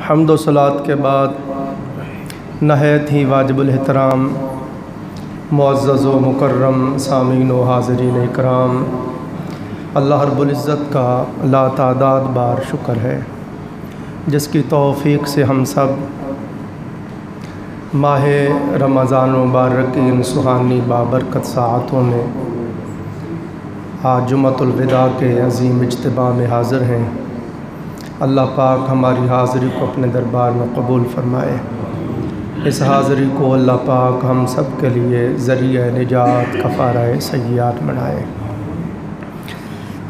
حمد و صلات کے بعد نہایت ہی واجب الاحترام معزز و مکرم سامعین و حاضرین اکرام، اللہ رب العزت کا لا تعداد بار شکر ہے جس کی توفیق سے ہم سب ماہ رمضان مبارک کی ان سہانی بابرکت ساعتوں میں آج جمعۃ الوداع کے عظیم اجتماع میں حاضر ہیں۔ اللہ پاک ہماری حاضری کو اپنے دربار میں قبول فرمائے۔ اس حاضری کو اللہ پاک ہم سب کے لیے ذریعہ نجات کفارہ سیئات بنائے۔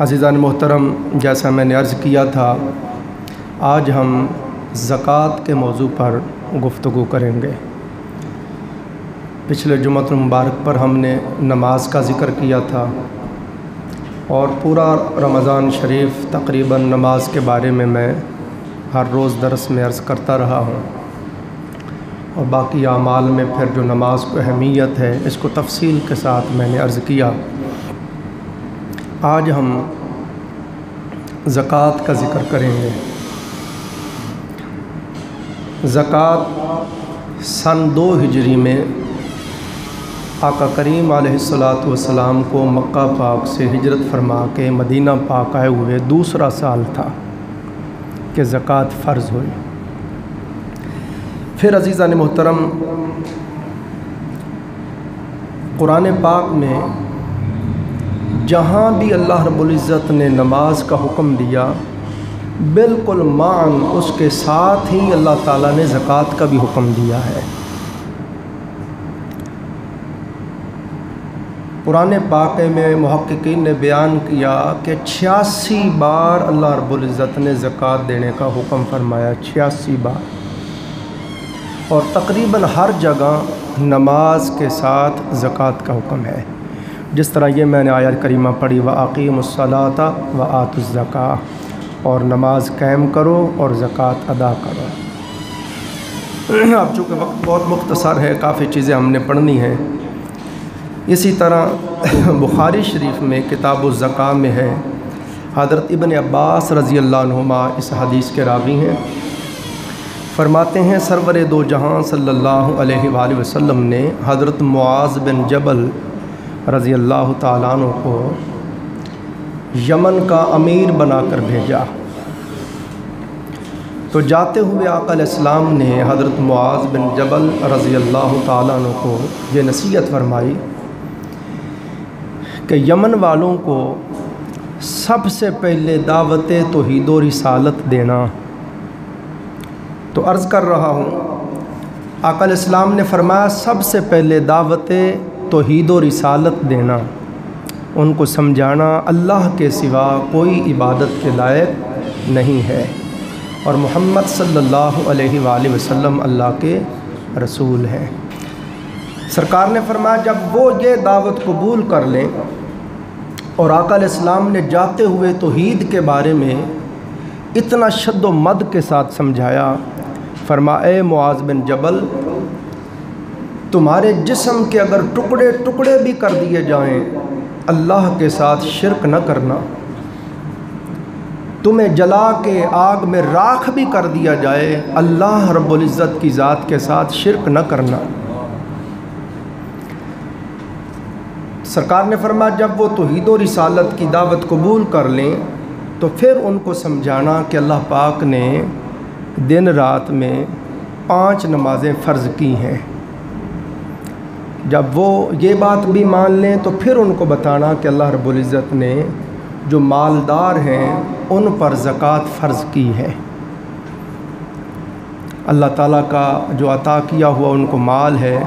عزیزان محترم، جیسا میں نے عرض کیا تھا، آج ہم زکوٰۃ کے موضوع پر گفتگو کریں گے۔ پچھلے جمعۃ المبارک پر ہم نے نماز کا ذکر کیا تھا اور پورا رمضان شریف تقریباً نماز کے بارے میں ہر روز درس میں عرض کرتا رہا ہوں، اور باقی اعمال میں پھر جو نماز کو اہمیت ہے اس کو تفصیل کے ساتھ میں نے عرض کیا۔ آج ہم زکوٰۃ کا ذکر کریں گے۔ زکوٰۃ سن 2 ہجری میں آقا کریم علیہ الصلاۃ والسلام کو مکہ پاک سے ہجرت فرما کے مدینہ پاک آئے ہوئے دوسرا سال تھا کہ زکوٰۃ فرض ہوئی۔ پھر عزیزان محترم، قرآن پاک میں جہاں بھی اللہ رب العزت نے نماز کا حکم دیا، بالکل معاً اس کے ساتھ ہی اللہ تعالیٰ نے زکوٰۃ کا بھی حکم دیا ہے۔ قرآن پاک میں محققین نے بیان کیا کہ 86 بار اللہ رب العزت نے زکوٰۃ دینے کا حکم فرمایا، 86 بار، اور تقریباً ہر جگہ نماز کے ساتھ زکوٰۃ کا حکم ہے۔ جس طرح یہ میں نے آیت کریمہ پڑھی، وَأَقِیمُوا الصَّلَاةَ وَآتُوا الزَّکَاةَ، اور نماز قائم کرو اور زکوٰۃ ادا کرو۔ اب چونکہ وقت بہت مختصر ہے، کافی چیزیں ہم نے پڑھنی ہیں۔ اسی طرح بخاری شریف میں کتاب الزکاة میں ہے، حضرت ابن عباس رضی اللہ عنہما اس حدیث کے راوی ہیں، فرماتے ہیں سرور دو جہاں صلی اللہ علیہ وآلہ وسلم نے حضرت معاذ بن جبل رضی اللہ تعالیٰ عنہ کو یمن کا امیر بنا کر بھیجا، تو جاتے ہوئے آقا علیہ السلام نے حضرت معاذ بن جبل رضی اللہ تعالیٰ عنہ کو یہ نصیحت فرمائی کہ یمن والوں کو سب سے پہلے دعوت توحید و رسالت دینا۔ تو عرض کر رہا ہوں، آقا علیہ السلام نے فرمایا سب سے پہلے دعوت توحید و رسالت دینا، ان کو سمجھانا اللہ کے سوا کوئی عبادت کے لائق نہیں ہے، اور محمد صلی اللہ علیہ وآلہ وسلم اللہ کے رسول ہیں۔ سرکار نے فرمایا جب وہ یہ دعوت قبول کر لیں، اور آقا علیہ السلام نے جاتے ہوئے توحید کے بارے میں اتنا شد و مد کے ساتھ سمجھایا، فرمایا اے معاذ بن جبل، تمہارے جسم کے اگر ٹکڑے ٹکڑے بھی کر دیے جائیں، اللہ کے ساتھ شرک نہ کرنا، تمہیں جلا کے آگ میں راکھ بھی کر دیا جائے، اللہ رب العزت کی ذات کے ساتھ شرک نہ کرنا۔ سرکار نے فرمایا جب وہ توحید و رسالت کی دعوت قبول کر لیں تو پھر ان کو سمجھانا کہ اللہ پاک نے دن رات میں 5 نمازیں فرض کی ہیں۔ جب وہ یہ بات بھی مان لیں تو پھر ان کو بتانا کہ اللہ رب العزت نے جو مالدار ہیں ان پر زکوٰۃ فرض کی ہے۔ اللہ تعالیٰ کا جو عطا کیا ہوا ان کو مال ہے،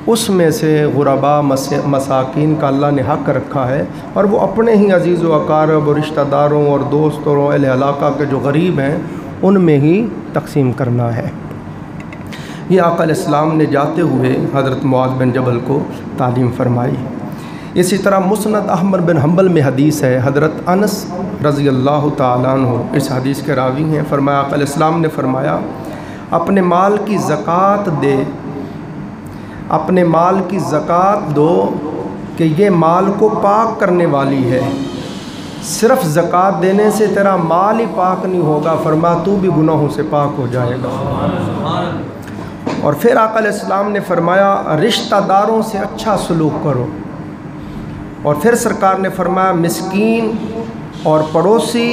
اس میں سے غرباء مساکین کا اللہ نے حق رکھا ہے، اور وہ اپنے ہی عزیز و اقارب اور رشتہ داروں اور دوستوں اور اہل علاقہ کے جو غریب ہیں ان میں ہی تقسیم کرنا ہے۔ یہ آقا علیہ السلام نے جاتے ہوئے حضرت معاذ بن جبل کو تعلیم فرمائی۔ اسی طرح مسند احمد بن حنبل میں حدیث ہے، حضرت انس رضی اللہ تعالیٰ عنہ اس حدیث کے راوی ہیں، فرمایا آقا علیہ السلام نے فرمایا اپنے مال کی زکوٰۃ دے، اپنے مال کی زکوٰۃ دو کہ یہ مال کو پاک کرنے والی ہے، صرف زکوٰۃ دینے سے تیرا مال ہی پاک نہیں ہوگا، فرمایا تو بھی گناہوں سے پاک ہو جائے گا۔ اور پھر آقا علیہ السلام نے فرمایا رشتہ داروں سے اچھا سلوک کرو، اور پھر سرکار نے فرمایا مسکین اور پڑوسی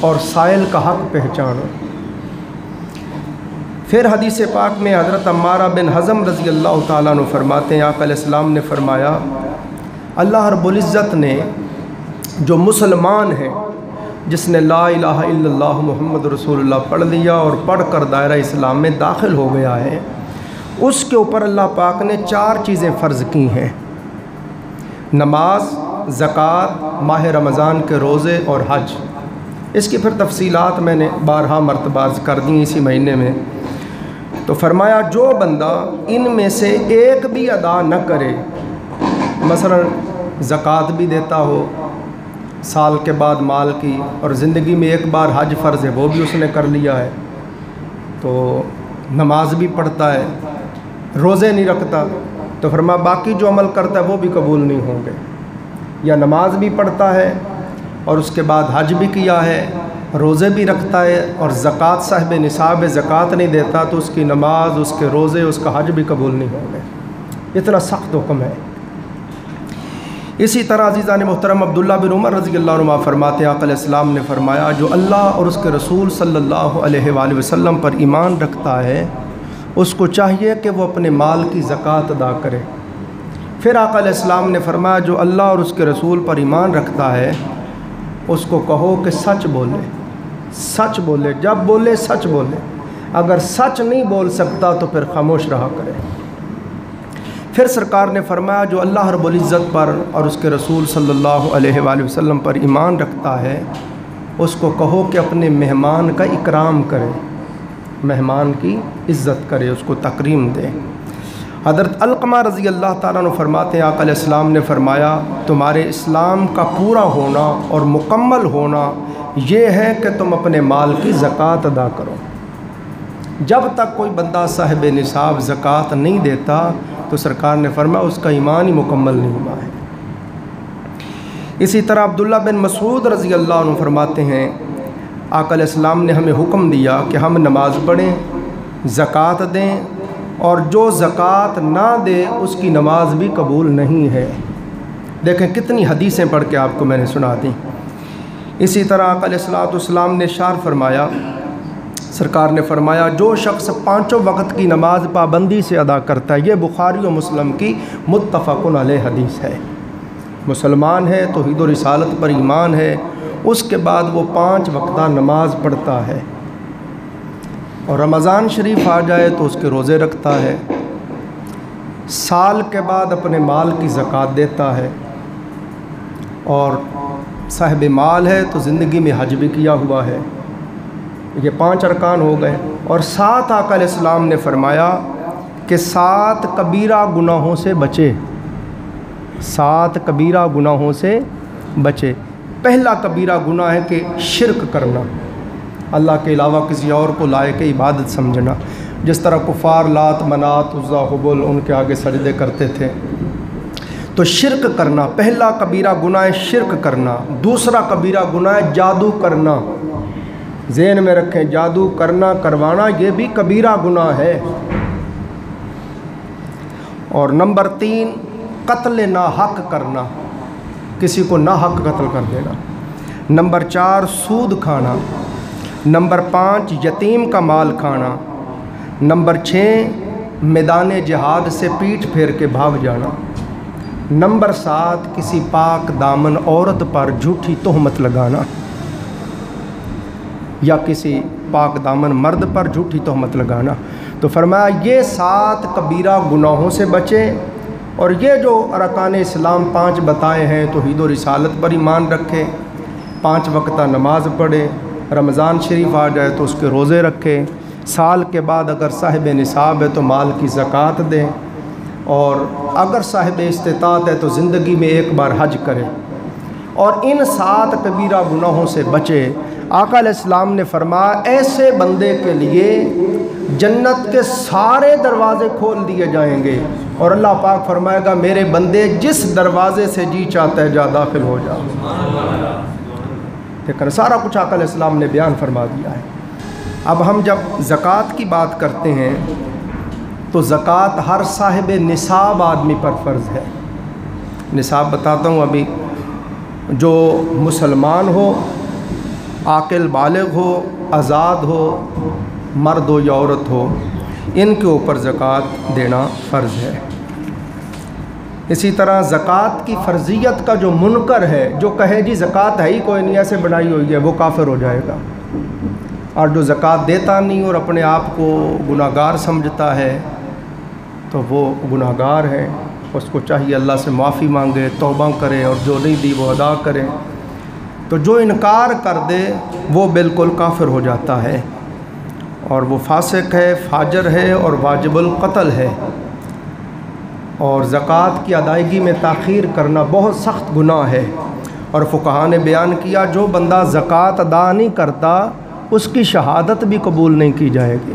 اور سائل کا حق پہچانو۔ پھر حدیث پاک میں حضرت عمارہ بن حزم رضی اللہ تعالیٰ عنہ فرماتے ہیں آقا علیہ السلام نے فرمایا اللہ رب العزت نے جو مسلمان ہیں، جس نے لا الہ الا اللہ محمد رسول اللہ پڑھ لیا اور پڑھ کر دائرہ اسلام میں داخل ہو گیا ہے، اس کے اوپر اللہ پاک نے 4 چیزیں فرض کی ہیں: نماز، زکوٰۃ، ماہ رمضان کے روزے اور حج۔ اس کی پھر تفصیلات میں نے بارہا مرتبہ کر دی اسی مہینے میں۔ تو فرمایا جو بندہ ان میں سے ایک بھی ادا نہ کرے، مثلا زکوٰۃ بھی دیتا ہو سال کے بعد مال کی، اور زندگی میں ایک بار حج فرض ہے وہ بھی اس نے کر لیا ہے، تو نماز بھی پڑھتا ہے، روزے نہیں رکھتا، تو فرمایا باقی جو عمل کرتا ہے وہ بھی قبول نہیں ہوں گے۔ یا نماز بھی پڑھتا ہے اور اس کے بعد حج بھی کیا ہے، روزے بھی رکھتا ہے، اور زکوٰۃ صاحب نصاب زکوٰۃ نہیں دیتا، تو اس کی نماز، اس کے روزے، اس کا حج بھی قبول نہیں ہوں گے۔ اتنا سخت حکم ہے۔ اسی طرح عزیزان محترم عبداللہ بن عمر رضی اللہ عنہ فرماتے ہیں آقا علیہ السلام نے فرمایا جو اللہ اور اس کے رسول صلی اللہ علیہ وآلہ وسلم پر ایمان رکھتا ہے، اس کو چاہیے کہ وہ اپنے مال کی زکوٰۃ ادا کرے۔ پھر آقا علیہ السلام نے فرمایا جو اللہ اور اس کے رسول پر ایمان رکھتا ہے، اس کو کہو کہ سچ بولے، سچ بولے، جب بولے سچ بولے، اگر سچ نہیں بول سکتا تو پھر خاموش رہا کرے۔ پھر سرکار نے فرمایا جو اللہ رب العزت پر اور اس کے رسول صلی اللہ علیہ وآلہ وسلم پر ایمان رکھتا ہے، اس کو کہو کہ اپنے مہمان کا اکرام کرے، مہمان کی عزت کرے، اس کو تکریم دے۔ حضرت علقمہ رضی اللہ تعالیٰ عنہ فرماتے ہیں آقا علیہ السلام نے فرمایا تمہارے اسلام کا پورا ہونا اور مکمل ہونا یہ ہے کہ تم اپنے مال کی زکوٰۃ ادا کرو۔ جب تک کوئی بندہ صاحب نصاب زکوٰۃ نہیں دیتا تو سرکار نے فرمایا اس کا ایمان ہی مکمل نہیں ہوا ہے۔ اسی طرح عبداللہ بن مسعود رضی اللہ عنہ فرماتے ہیں آقا علیہ السلام نے ہمیں حکم دیا کہ ہم نماز پڑھیں، زکوٰۃ دیں، اور جو زکوٰۃ نہ دے اس کی نماز بھی قبول نہیں ہے۔ دیکھیں کتنی حدیثیں پڑھ کے آپ کو میں نے سنا دیں۔ اسی طرح آقا علیہ السلام نے ارشاد فرمایا، سرکار نے فرمایا جو شخص 5 وقت کی نماز پابندی سے ادا کرتا ہے، یہ بخاری و مسلم کی متفق علیہ حدیث ہے، مسلمان ہے، توحید و رسالت پر ایمان ہے، اس کے بعد وہ 5 وقتہ نماز پڑھتا ہے، اور رمضان شریف آ جائے تو اس کے روزے رکھتا ہے، سال کے بعد اپنے مال کی زکوٰۃ دیتا ہے، اور صاحب مال ہے تو زندگی میں حج بھی کیا ہوا ہے۔ یہ 5 ارکان ہو گئے، اور 7 آقا علیہ السلام نے فرمایا کہ 7 کبیرہ گناہوں سے بچے، 7 کبیرہ گناہوں سے بچے۔ پہلا کبیرہ گناہ ہے کہ شرک کرنا، اللہ کے علاوہ کسی اور کو لائق عبادت سمجھنا، جس طرح کفار لات منات عزا حبل ان کے آگے سجدے کرتے تھے۔ تو شرک کرنا پہلا کبیرہ گناہ ہے، شرک کرنا۔ دوسرا کبیرہ گناہ ہے جادو کرنا، ذہن میں رکھیں جادو کرنا، کروانا یہ بھی کبیرہ گناہ ہے۔ اور نمبر 3 قتل ناحق کرنا، کسی کو ناحق قتل کر دینا۔ نمبر 4 سود کھانا۔ نمبر 5 یتیم کا مال کھانا۔ نمبر 6 میدان جہاد سے پیٹھ پھیر کے بھاگ جانا۔ نمبر 7 کسی پاک دامن عورت پر جھوٹی تہمت لگانا، یا کسی پاک دامن مرد پر جھوٹی تہمت لگانا۔ تو فرمایا یہ 7 کبیرہ گناہوں سے بچیں، اور یہ جو ارکان اسلام 5 بتائے ہیں، توحید و رسالت پر ایمان رکھے، 5 وقتہ نماز پڑھے، رمضان شریف آ جائے تو اس کے روزے رکھے، سال کے بعد اگر صاحب نصاب ہے تو مال کی زکوٰۃ دیں، اور اگر صاحب استطاعت ہے تو زندگی میں ایک بار حج کرے، اور ان 7 کبیرہ گناہوں سے بچے۔ آقا علیہ السلام نے فرمایا ایسے بندے کے لیے جنت کے سارے دروازے کھول دیے جائیں گے، اور اللہ پاک فرمائے گا میرے بندے جس دروازے سے جی چاہتا ہے جا داخل ہو جا۔ لیکن سارا کچھ آقا علیہ السلام نے بیان فرما دیا ہے۔ اب ہم جب زکوٰۃ کی بات کرتے ہیں تو زکوٰۃ ہر صاحب نصاب آدمی پر فرض ہے۔ نصاب بتاتا ہوں ابھی، جو مسلمان ہو، عاقل بالغ ہو، آزاد ہو، مرد ہو یا عورت ہو، ان کے اوپر زکوٰۃ دینا فرض ہے۔ اسی طرح زکوٰۃ کی فرضیت کا جو منکر ہے، جو کہے جی زکوٰۃ ہے ہی کوئی نہیں، ایسے بنائی ہوئی ہے، وہ کافر ہو جائے گا۔ اور جو زکوٰۃ دیتا نہیں اور اپنے آپ کو گناہ گار سمجھتا ہے تو وہ گناہ گار ہے، اس کو چاہیے اللہ سے معافی مانگے، توبہ کرے اور جو نہیں دی وہ ادا کرے۔ تو جو انکار کر دے وہ بالکل کافر ہو جاتا ہے، اور وہ فاسق ہے، فاجر ہے اور واجب القتل ہے۔ اور زکوٰۃ کی ادائیگی میں تاخیر کرنا بہت سخت گناہ ہے، اور فقہاء نے بیان کیا جو بندہ زکوٰۃ ادا نہیں کرتا اس کی شہادت بھی قبول نہیں کی جائے گی،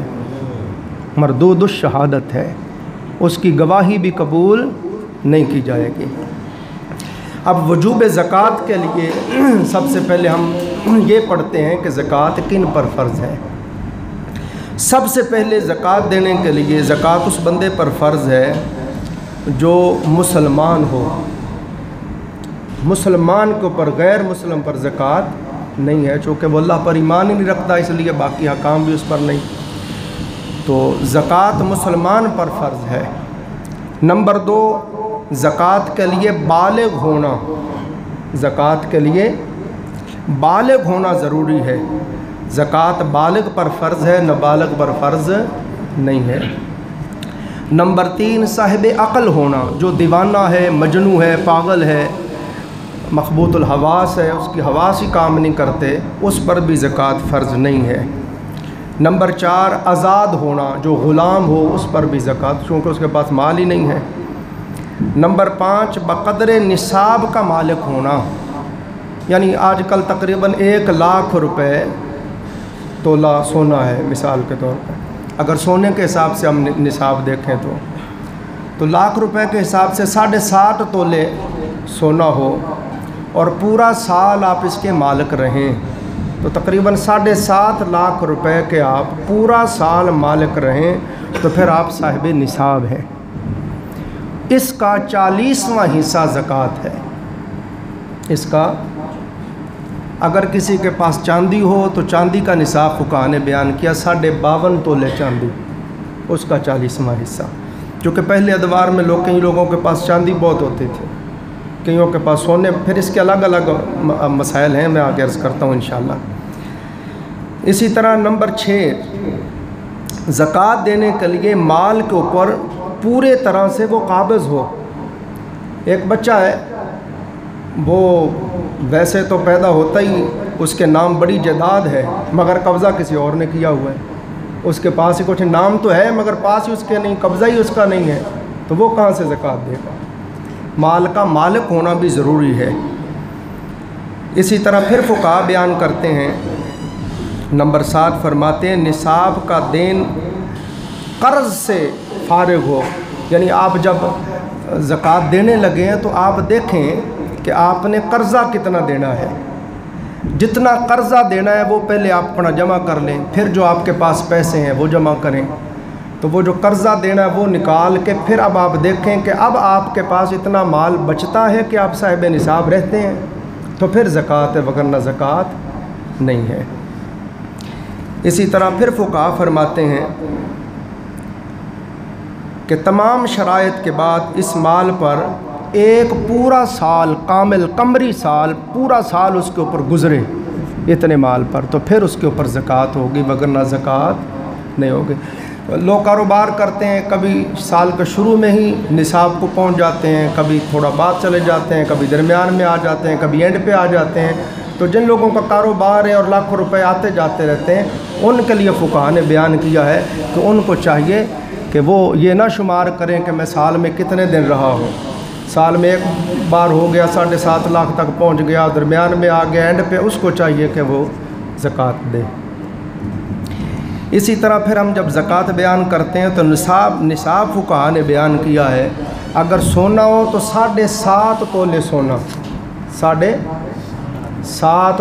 مردود الشہادت ہے، اس کی گواہی بھی قبول نہیں کی جائے گی۔ اب وجوب زکوٰۃ کے لیے سب سے پہلے ہم یہ پڑھتے ہیں کہ زکوٰۃ کن پر فرض ہے۔ سب سے پہلے زکوٰۃ دینے کے لیے زکوٰۃ اس بندے پر فرض ہے جو مسلمان ہو۔ مسلمان کے اوپر غیر مسلم پر زکوٰۃ نہیں ہے، چونکہ وہ اللہ پر ایمان ہی نہیں رکھتا، اس لیے باقی احکام بھی اس پر نہیں۔ تو زکوٰۃ مسلمان پر فرض ہے۔ نمبر 2، زکوٰۃ کے لیے بالغ ہونا، زکوٰۃ کے لیے بالغ ہونا ضروری ہے۔ زکوٰۃ بالغ پر فرض ہے، نابالغ پر فرض نہیں ہے۔ نمبر 3، صاحب عقل ہونا، جو دیوانہ ہے، مجنوں ہے، پاگل ہے، مخبوط الحواس ہے، اس کی حواس ہی کام نہیں کرتے، اس پر بھی زکوٰۃ فرض نہیں ہے۔ نمبر 4، آزاد ہونا، جو غلام ہو اس پر بھی زکوٰۃ، چونکہ اس کے پاس مال ہی نہیں ہے۔ نمبر 5، بقدر نصاب کا مالک ہونا، یعنی آج کل تقریباً 1 لاکھ روپے تولہ سونا ہے مثال کے طور پر۔ اگر سونے کے حساب سے ہم نصاب دیکھیں تو لاکھ روپے کے حساب سے 7.5 تولے سونا ہو اور پورا سال آپ اس کے مالک رہیں تو تقریباً 7.5 لاکھ روپے کے آپ پورا سال مالک رہیں تو پھر آپ صاحب نصاب ہیں۔ اس کا 40واں حصہ زکوٰۃ ہے۔ اس کا اگر کسی کے پاس چاندی ہو تو چاندی کا نصاب فقہاء نے بیان کیا 52.5 تولے چاندی، اس کا 40واں حصہ، کیونکہ پہلے ادوار میں کئی لوگوں کے پاس چاندی بہت ہوتی تھی، کئیوں کے پاس سونے، پھر اس کے الگ الگ مسائل ہیں، میں آگے عرض کرتا ہوں انشاءاللہ۔ اسی طرح نمبر 6، زکوٰۃ دینے کے لیے مال کے اوپر پورے طرح سے وہ قابض ہو۔ ایک بچہ ہے، وہ ویسے تو پیدا ہوتا ہی اس کے نام بڑی جائیداد ہے مگر قبضہ کسی اور نے کیا ہوا ہے، اس کے پاس ہی کچھ نام تو ہے مگر پاس ہی اس کے نہیں، قبضہ ہی اس کا نہیں ہے، تو وہ کہاں سے زکوٰۃ دے گا؟ مال کا مالک ہونا بھی ضروری ہے۔ اسی طرح پھر فقہاء بیان کرتے ہیں، نمبر 7 فرماتے ہیں نصاب کا دین قرض سے فارغ ہو، یعنی آپ جب زکوٰۃ دینے لگے ہیں تو آپ دیکھیں کہ آپ نے قرضہ کتنا دینا ہے، جتنا قرضہ دینا ہے وہ پہلے آپ اپنا جمع کر لیں، پھر جو آپ کے پاس پیسے ہیں وہ جمع کریں، تو وہ جو قرضہ دینا ہے وہ نکال کے پھر اب آپ دیکھیں کہ اب آپ کے پاس اتنا مال بچتا ہے کہ آپ صاحب نصاب رہتے ہیں تو پھر زکوٰۃ ہے، وگرنہ زکوٰۃ نہیں ہے۔ اسی طرح پھر فقہاء فرماتے ہیں کہ تمام شرائط کے بعد اس مال پر ایک پورا سال کامل قمری سال پورا سال اس کے اوپر گزرے اتنے مال پر تو پھر اس کے اوپر زکوٰۃ ہوگی، وگرنہ زکوٰۃ نہیں ہوگی۔ لوگ کاروبار کرتے ہیں، کبھی سال کے شروع میں ہی نصاب کو پہنچ جاتے ہیں، کبھی تھوڑا بعد چلے جاتے ہیں، کبھی درمیان میں آ جاتے ہیں، کبھی اینڈ پہ آ جاتے ہیں، تو جن لوگوں کا کاروبار ہے اور لاکھوں روپے آتے جاتے رہتے ہیں ان کے لیے فقہاء نے بیان کیا ہے کہ ان کو چاہیے کہ وہ یہ نہ شمار کریں کہ میں سال میں کتنے دن رہا ہوں، سال میں ایک بار ہو گیا 7.5 لاکھ تک پہنچ گیا، درمیان میں آ گیا، اینڈ پہ اس کو چاہیے کہ وہ زکوٰۃ دے۔ اسی طرح پھر ہم جب زکوٰۃ بیان کرتے ہیں تو نصاب فقہاء نے بیان کیا ہے، اگر سونا ہو تو 7.5 تولے سونا، 7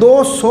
200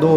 2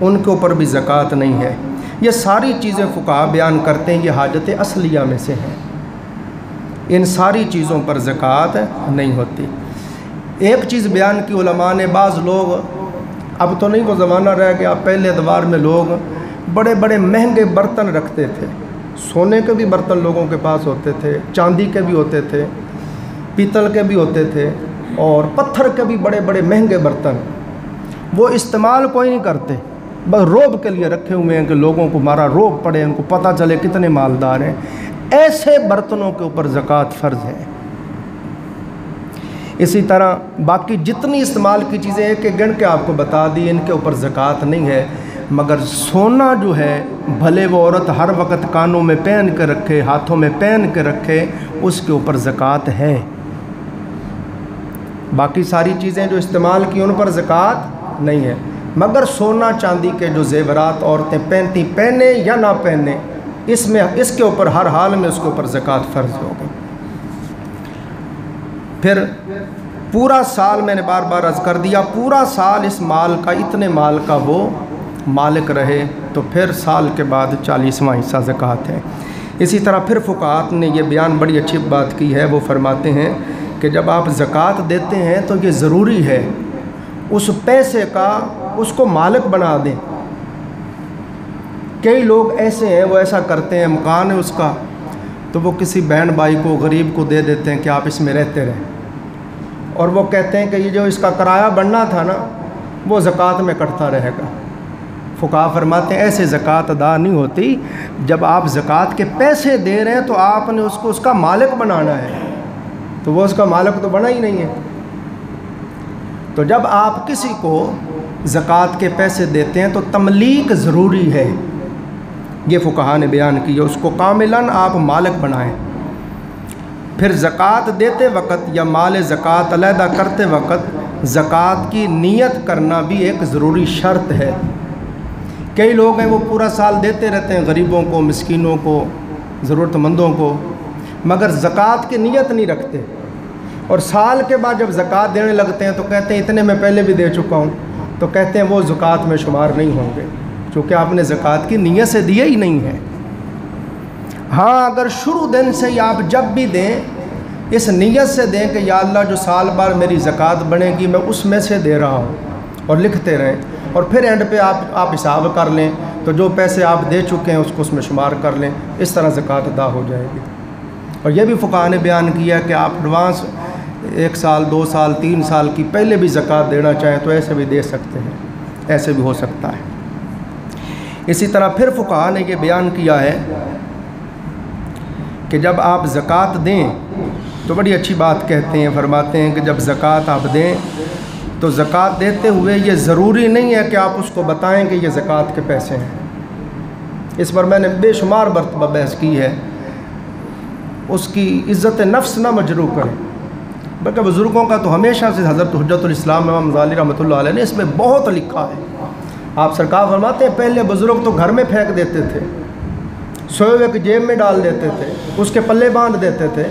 ان کے اوپر بھی زکوٰۃ نہیں ہے۔ یہ ساری چیزیں فقہا بیان کرتے ہیں یہ حاجت اصلیہ میں سے ہیں، ان ساری چیزوں پر زکوٰۃ نہیں ہوتی۔ ایک چیز بیان کی علماء نے، بعض لوگ، اب تو نہیں وہ زمانہ رہ گیا، پہلے ادوار میں لوگ بڑے بڑے مہنگے برتن رکھتے تھے، سونے کے بھی برتن لوگوں کے پاس ہوتے تھے، چاندی کے بھی ہوتے تھے، پیتل کے بھی ہوتے تھے، اور پتھر کے بھی بڑے بڑے مہنگے برتن، وہ استعمال کوئی نہیں کرتے، بس روب کے لیے رکھے ہوئے ہیں کہ لوگوں کو ہمارا روب پڑے، ان کو پتہ چلے کتنے مالدار ہیں۔ ایسے برتنوں کے اوپر زکوٰۃ فرض ہے۔ اسی طرح باقی جتنی استعمال کی چیزیں ایک ایک گن کے آپ کو بتا دی، ان کے اوپر زکوٰۃ نہیں ہے، مگر سونا جو ہے بھلے وہ عورت ہر وقت کانوں میں پہن کے رکھے، ہاتھوں میں پہن کے رکھے، اس کے اوپر زکوٰۃ ہے۔ باقی ساری چیزیں جو استعمال کی ان پر زکوٰۃ نہیں ہے، مگر سونا چاندی کے جو زیورات عورتیں پہنتی، پہنے یا نہ پہنے، اس کے اوپر ہر حال میں اس کے اوپر زکوٰۃ فرض ہوگی۔ پھر پورا سال، میں نے بار بار عرض کر دیا، پورا سال اس مال کا، اتنے مال کا وہ مالک رہے تو پھر سال کے بعد 40واں حصہ زکوٰۃ ہے۔ اسی طرح پھر فقہاء نے یہ بیان بڑی اچھی بات کی ہے، وہ فرماتے ہیں کہ جب آپ زکوٰۃ دیتے ہیں تو یہ ضروری ہے اس پیسے کا اس کو مالک بنا دیں۔ کئی لوگ ایسے ہیں، وہ ایسا کرتے ہیں، مکان ہے اس کا تو وہ کسی بہن بھائی کو، غریب کو دے دیتے ہیں کہ آپ اس میں رہتے رہیں، اور وہ کہتے ہیں کہ یہ جو اس کا کرایہ بننا تھا نا وہ زکوٰۃ میں کٹتا رہے گا۔ فقہاء فرماتے ہیں ایسے زکوٰۃ ادا نہیں ہوتی، جب آپ زکوٰۃ کے پیسے دے رہے ہیں تو آپ نے اس کو اس کا مالک بنانا ہے، تو وہ اس کا مالک تو بنا ہی نہیں ہے۔ تو جب آپ کسی کو زکوٰۃ کے پیسے دیتے ہیں تو تملیک ضروری ہے، یہ فقہاء نے بیان کی ہے، اس کو کاملاً آپ مالک بنائیں۔ پھر زکوٰۃ دیتے وقت یا مال زکوٰۃ علیحدہ کرتے وقت زکوٰۃ کی نیت کرنا بھی ایک ضروری شرط ہے۔ کئی لوگ ہیں وہ پورا سال دیتے رہتے ہیں غریبوں کو، مسکینوں کو، ضرورت مندوں کو، مگر زکوٰۃ کی نیت نہیں رکھتے، اور سال کے بعد جب زکوٰۃ دینے لگتے ہیں تو کہتے ہیں اتنے میں پہلے بھی دے چکا ہوں، تو کہتے ہیں وہ زکوٰۃ میں شمار نہیں ہوں گے، چونکہ آپ نے زکوٰۃ کی نیت سے دیے ہی نہیں ہے۔ ہاں اگر شروع دن سے ہی آپ جب بھی دیں اس نیت سے دیں کہ یا اللہ جو سال بار میری زکوٰۃ بنے گی میں اس میں سے دے رہا ہوں، اور لکھتے رہیں، اور پھر اینڈ پہ آپ حساب کر لیں تو جو پیسے آپ دے چکے ہیں اس کو اس میں شمار کر لیں، اس طرح زکوٰۃ ادا ہو جائے گی۔ اور یہ بھی فقہاء نے بیان کیا کہ آپ ایڈوانس 1 سال 2 سال 3 سال کی پہلے بھی زکوٰۃ دینا چاہیں تو ایسے بھی دے سکتے ہیں، ایسے بھی ہو سکتا ہے۔ اسی طرح پھر فقہاء نے یہ بیان کیا ہے کہ جب آپ زکوٰۃ دیں تو بڑی اچھی بات کہتے ہیں، فرماتے ہیں کہ جب زکوٰۃ آپ دیں تو زکوٰۃ دیتے ہوئے یہ ضروری نہیں ہے کہ آپ اس کو بتائیں کہ یہ زکوٰۃ کے پیسے ہیں۔ اس پر میں نے بے شمار مرتبہ بحث کی ہے، اس کی عزت نفس نہ مجروح کریں، بلکہ بزرگوں کا تو ہمیشہ سے، حضرت حجت الاسلام امام غزالی رحمۃ اللہ علیہ نے اس میں بہت لکھا ہے۔ آپ سرکار فرماتے ہیں پہلے بزرگ تو گھر میں پھینک دیتے تھے، سوئے ہوئے کی جیب میں ڈال دیتے تھے، اس کے پلے باندھ دیتے تھے،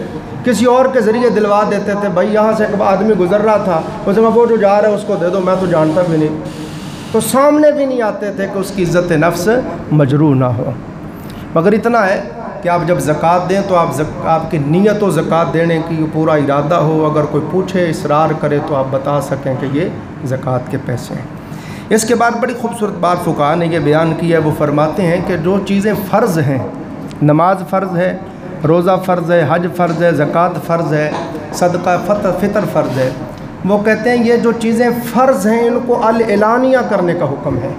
کسی اور کے ذریعے دلوا دیتے تھے، بھائی یہاں سے ایک آدمی گزر رہا تھا، اس میں وہ جو جا رہا ہے اس کو دے دو، میں تو جانتا بھی نہیں، تو سامنے بھی نہیں آتے تھے کہ اس کی عزت نفس مجروح نہ ہو۔ مگر اتنا ہے کہ آپ جب زکوٰۃ دیں تو آپ کی نیت و زکوٰۃ دینے کی پورا ارادہ ہو، اگر کوئی پوچھے اصرار کرے تو آپ بتا سکیں کہ یہ زکوٰۃ کے پیسے ہیں۔ اس کے بعد بڑی خوبصورت بات فقہاء نے یہ بیان کی ہے، وہ فرماتے ہیں کہ جو چیزیں فرض ہیں، نماز فرض ہے، روزہ فرض ہے، حج فرض ہے، زکوٰۃ فرض ہے، صدقہ فطر فرض ہے، وہ کہتے ہیں یہ جو چیزیں فرض ہیں ان کو الاعلانیہ کرنے کا حکم ہے۔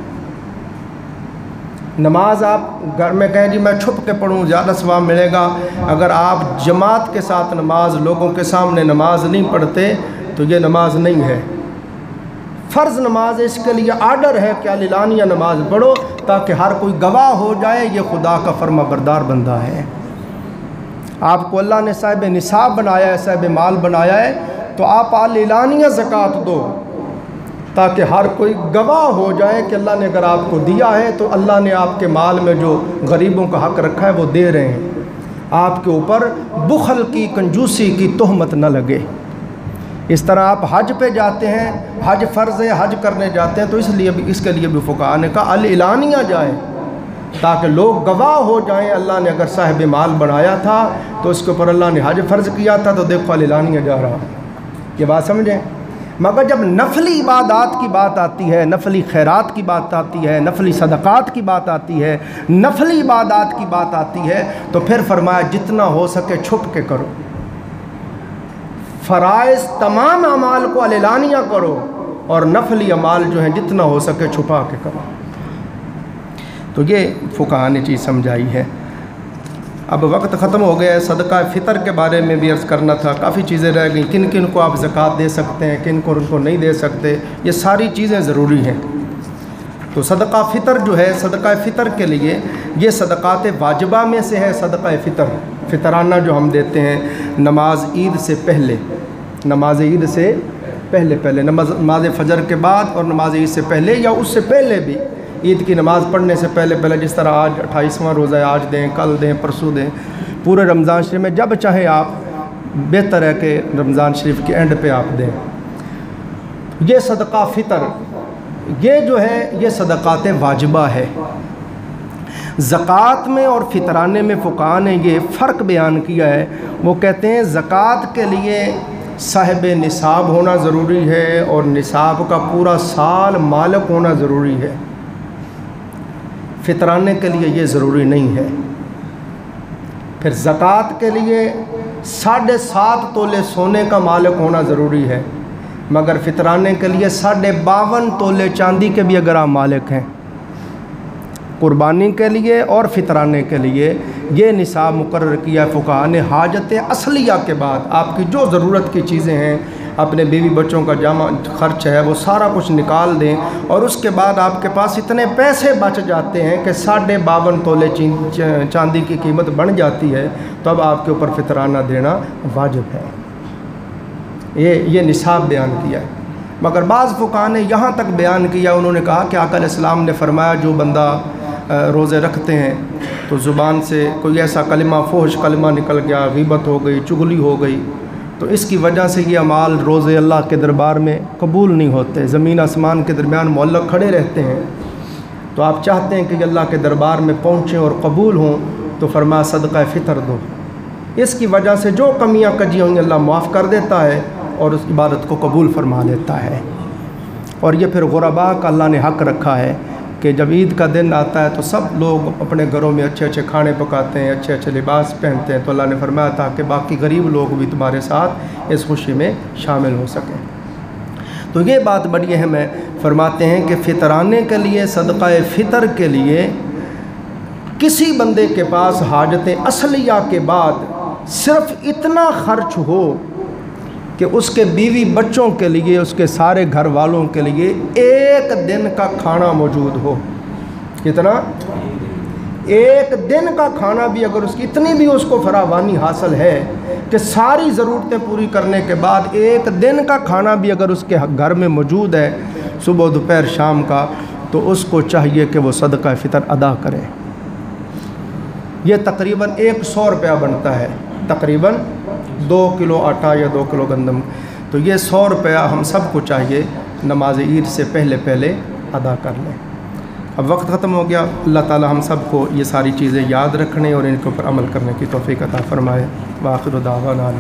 نماز آپ گھر میں کہیں جی میں چھپ کے پڑھوں زیادہ ثواب ملے گا، اگر آپ جماعت کے ساتھ نماز، لوگوں کے سامنے نماز نہیں پڑھتے تو یہ نماز نہیں ہے۔ فرض نماز اس کے لیے آرڈر ہے کہ الاعلانیہ نماز پڑھو تاکہ ہر کوئی گواہ ہو جائے یہ خدا کا فرما بردار بندہ ہے۔ آپ کو اللہ نے صاحب نصاب بنایا ہے، صاحب مال بنایا ہے، تو آپ الاعلانیہ زکوٰۃ دو تاکہ ہر کوئی گواہ ہو جائے کہ اللہ نے اگر آپ کو دیا ہے تو اللہ نے آپ کے مال میں جو غریبوں کا حق رکھا ہے وہ دے رہے ہیں، آپ کے اوپر بخل کی، کنجوسی کی تہمت نہ لگے۔ اس طرح آپ حج پہ جاتے ہیں، حج فرض ہے، حج کرنے جاتے ہیں، تو اس کے لیے بھی فقہاء نے کہا الاعلانیہ جائیں، تاکہ لوگ گواہ ہو جائیں اللہ نے اگر صاحب مال بنایا تھا تو اس کے اوپر اللہ نے حج فرض کیا تھا، تو دیکھو الاعلانیہ جا رہا۔ یہ بات سمجھیں؟ مگر جب نفلی عبادات کی بات آتی ہے، نفلی خیرات کی بات آتی ہے، نفلی صدقات کی بات آتی ہے، نفلی عبادات کی بات آتی ہے، تو پھر فرمایا جتنا ہو سکے چھپ کے کرو، فرائض تمام اعمال کو اعلانیہ کرو، اور نفلی اعمال جو ہیں جتنا ہو سکے چھپا کے کرو۔ تو یہ فقہاء نے چیز سمجھائی ہے۔ اب وقت ختم ہو گیا ہے، صدقہ فطر کے بارے میں بھی عرض کرنا تھا، کافی چیزیں رہ گئیں، کن کن کو آپ زکوٰۃ دے سکتے ہیں، کن کو ان کو نہیں دے سکتے، یہ ساری چیزیں ضروری ہیں۔ تو صدقہ فطر جو ہے، صدقہ فطر کے لیے یہ صدقات واجبہ میں سے ہے صدقہ فطر، فطرانہ جو ہم دیتے ہیں نماز عید سے پہلے، نماز عید سے پہلے نماز فجر کے بعد اور نماز عید سے پہلے، یا اس سے پہلے بھی عید کی نماز پڑھنے سے پہلے جس طرح آج 28واں روزہ ہے، آج دیں، کل دیں، پرسوں دیں، پورے رمضان شریف میں جب چاہے آپ، بہتر ہے کہ رمضان شریف کے اینڈ پہ آپ دیں۔ یہ صدقہ فطر یہ جو ہے یہ صدقات واجبہ ہے۔ زکوٰۃ میں اور فطرانے میں فقہاء نے یہ فرق بیان کیا ہے، وہ کہتے ہیں زکوٰۃ کے لیے صاحب نصاب ہونا ضروری ہے اور نصاب کا پورا سال مالک ہونا ضروری ہے، فطرانے کے لیے یہ ضروری نہیں ہے۔ پھر زکوٰۃ کے لیے 7.5 تولے سونے کا مالک ہونا ضروری ہے، مگر فطرانے کے لیے 52.5 تولے چاندی کے بھی اگر آپ مالک ہیں، قربانی کے لیے اور فطرانے کے لیے یہ نصاب مقرر کیا ہے فقہاء نے۔ حاجت اصلیہ کے بعد آپ کی جو ضرورت کی چیزیں ہیں، اپنے بیوی بچوں کا جامع خرچ ہے، وہ سارا کچھ نکال دیں، اور اس کے بعد آپ کے پاس اتنے پیسے بچ جاتے ہیں کہ 52.5 تولے چاندی کی قیمت بن جاتی ہے، تو اب آپ کے اوپر فطرانہ دینا واجب ہے۔ یہ نصاب بیان کیا ہے۔ مگر بعض فقہاء نے یہاں تک بیان کیا، انہوں نے کہا کہ آقا علیہ السلام نے فرمایا جو بندہ روزے رکھتے ہیں تو زبان سے کوئی ایسا کلمہ، فحش کلمہ نکل گیا، غیبت ہو گئی، چغلی ہو گئی، تو اس کی وجہ سے یہ اعمال روزے اللہ کے دربار میں قبول نہیں ہوتے، زمین آسمان کے درمیان معلق کھڑے رہتے ہیں۔ تو آپ چاہتے ہیں کہ یہ اللہ کے دربار میں پہنچیں اور قبول ہوں، تو فرمایا صدقہ فطر دو۔ اس کی وجہ سے جو کمیاں کجی ہوئیں اللہ معاف کر دیتا ہے اور اس عبادت کو قبول فرما لیتا ہے۔ اور یہ پھر غرباء کا اللہ نے حق رکھا ہے کہ جب عید کا دن آتا ہے تو سب لوگ اپنے گھروں میں اچھے اچھے کھانے پکاتے ہیں، اچھے اچھے لباس پہنتے ہیں، تو اللہ نے فرمایا تھا کہ باقی غریب لوگ بھی تمہارے ساتھ اس خوشی میں شامل ہو سکیں۔ تو یہ بات بڑی اہم ہے۔ فرماتے ہیں کہ فطرانے کے لیے، صدقہ فطر کے لیے کسی بندے کے پاس حاجت اصلیہ کے بعد صرف اتنا خرچ ہو کہ اس کے بیوی بچوں کے لیے، اس کے سارے گھر والوں کے لیے ایک دن کا کھانا موجود ہو۔ کتنا؟ ایک دن کا کھانا بھی اگر اس کی اتنی بھی اس کو فراوانی حاصل ہے کہ ساری ضرورتیں پوری کرنے کے بعد ایک دن کا کھانا بھی اگر اس کے گھر میں موجود ہے، صبح دوپہر شام کا، تو اس کو چاہیے کہ وہ صدقہ فطر ادا کرے۔ یہ تقریباً 100 روپیہ بنتا ہے، تقریباً 2 کلو آٹا یا 2 کلو گندم، تو یہ 100 روپیہ ہم سب کو چاہیے نماز عید سے پہلے ادا کر لیں۔ اب وقت ختم ہو گیا، اللہ تعالی ہم سب کو یہ ساری چیزیں یاد رکھنے اور ان کے اوپر عمل کرنے کی توفیق عطا فرمائے۔ وآخر دعوانا